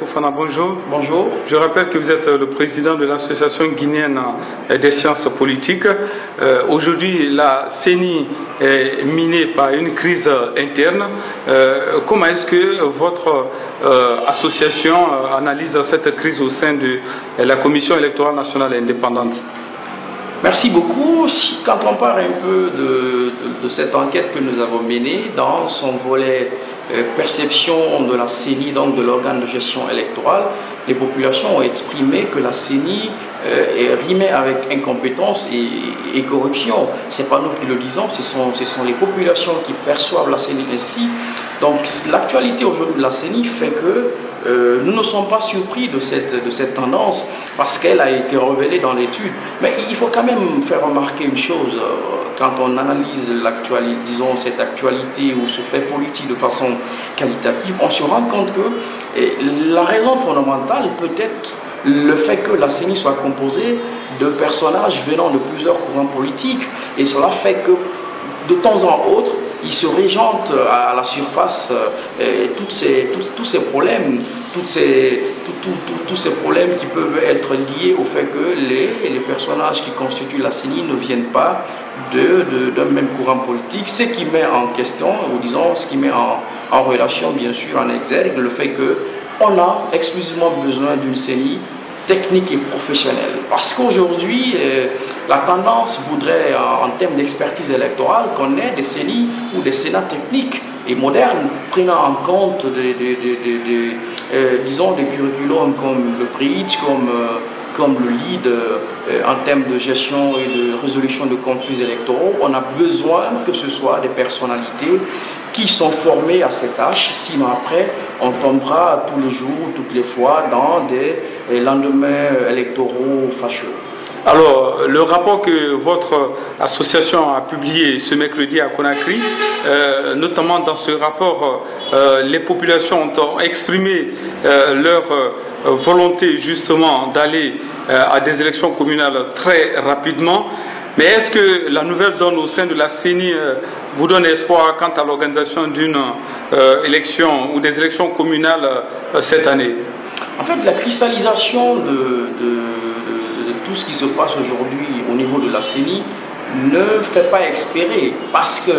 Fofana, bonjour. Bonjour. Je rappelle que vous êtes le président de l'Association guinéenne des sciences politiques. Aujourd'hui, la CENI est minée par une crise interne. Comment est-ce que votre association analyse cette crise au sein de la Commission électorale nationale indépendante? Merci beaucoup. Quand on parle un peu de cette enquête que nous avons menée dans son volet perception de la CENI, donc de l'organe de gestion électorale, les populations ont exprimé que la CENI rimait avec incompétence et corruption. Ce n'est pas nous qui le disons, ce sont les populations qui perçoivent la CENI ainsi. Donc l'actualité aujourd'hui de la CENI fait que nous ne sommes pas surpris de cette tendance parce qu'elle a été révélée dans l'étude. Mais il faut quand même faire remarquer une chose, quand on analyse l'actualité, disons cette actualité ou ce fait politique de façon qualitative, on se rend compte que la raison fondamentale peut être le fait que la CENI soit composée de personnages venant de plusieurs courants politiques, et cela fait que de temps en autre, il se régente à la surface tous ces problèmes, tous ces problèmes qui peuvent être liés au fait que les personnages qui constituent la CENI ne viennent pas d'un même courant politique, ce qui met en question, ou disons, ce qui met en relation, bien sûr, en exergue, le fait qu'on a exclusivement besoin d'une CENI technique et professionnelle. Parce qu'aujourd'hui, la tendance voudrait, en termes d'expertise électorale, qu'on ait des CENI ou des Sénats techniques et modernes, prenant en compte disons, des curriculums comme le bridge, comme le lead en termes de gestion et de résolution de conflits électoraux. On a besoin que ce soit des personnalités qui sont formées à ces tâches, sinon après on tombera tous les jours, toutes les fois dans des lendemains électoraux fâcheux. Alors, le rapport que votre association a publié ce mercredi à Conakry, notamment dans ce rapport, les populations ont exprimé leur volonté justement d'aller à des élections communales très rapidement. Mais est-ce que la nouvelle donne au sein de la CENI vous donne espoir quant à l'organisation d'une élection ou des élections communales cette année? En fait, la cristallisation de tout ce qui se passe aujourd'hui au niveau de la CENI ne fait pas espérer, parce que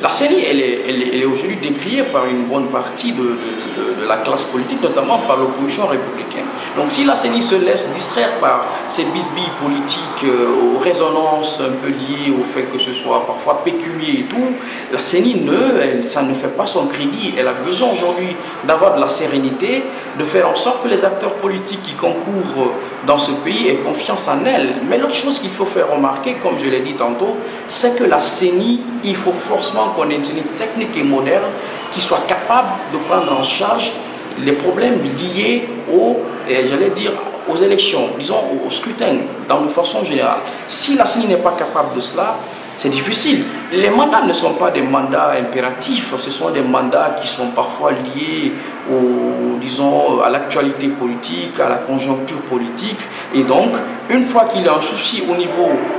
la CENI elle est aujourd'hui décriée par une bonne partie de la classe politique, notamment par l'opposition républicaine. Donc si la CENI se laisse distraire par ces bisbilles politiques aux résonances un peu liées au fait que ce soit parfois pécunier et tout, la CENI ça ne fait pas son crédit. Elle a besoin aujourd'hui d'avoir de la sérénité, de faire en sorte que les acteurs politiques qui concourent dans ce pays aient confiance en elle. Mais l'autre chose qu'il faut faire remarquer, comme je l'ai dit tantôt, c'est que la CENI, il faut forcément qu'on ait une CENI technique et moderne qui soit capable de prendre en charge les problèmes liés aux élections, disons au scrutin, dans de façon générale. Si la CENI n'est pas capable de cela, c'est difficile. Les mandats ne sont pas des mandats impératifs, ce sont des mandats qui sont parfois liés disons, à l'actualité politique, à la conjoncture politique. Et donc, une fois qu'il y a un souci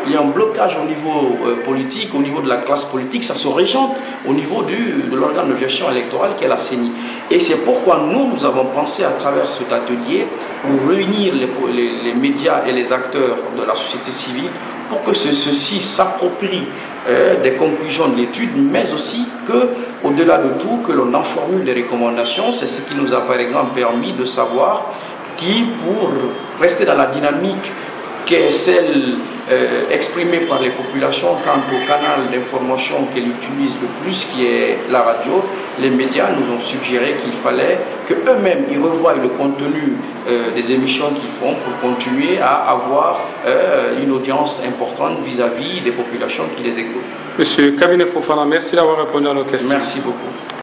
il y a un blocage au niveau politique, au niveau de la classe politique, ça se régente au niveau de l'organe de gestion électorale qui est la CENI. Et c'est pourquoi nous avons pensé à travers cet atelier pour réunir les médias et les acteurs de la société civile pour que ceux-ci s'approprient des conclusions de l'étude, mais aussi que, au-delà de tout, que l'on en formule des recommandations. C'est ce qui nous a par exemple permis de savoir qui, pour rester dans la dynamique qui est celle exprimée par les populations quant au canal d'information qu'elles utilisent le plus, qui est la radio, les médias nous ont suggéré qu'il fallait qu'eux-mêmes ils revoient le contenu des émissions qu'ils font pour continuer à avoir une audience importante vis-à-vis des populations qui les écoutent. Monsieur Kabinet Fofana, merci d'avoir répondu à nos questions. Merci beaucoup.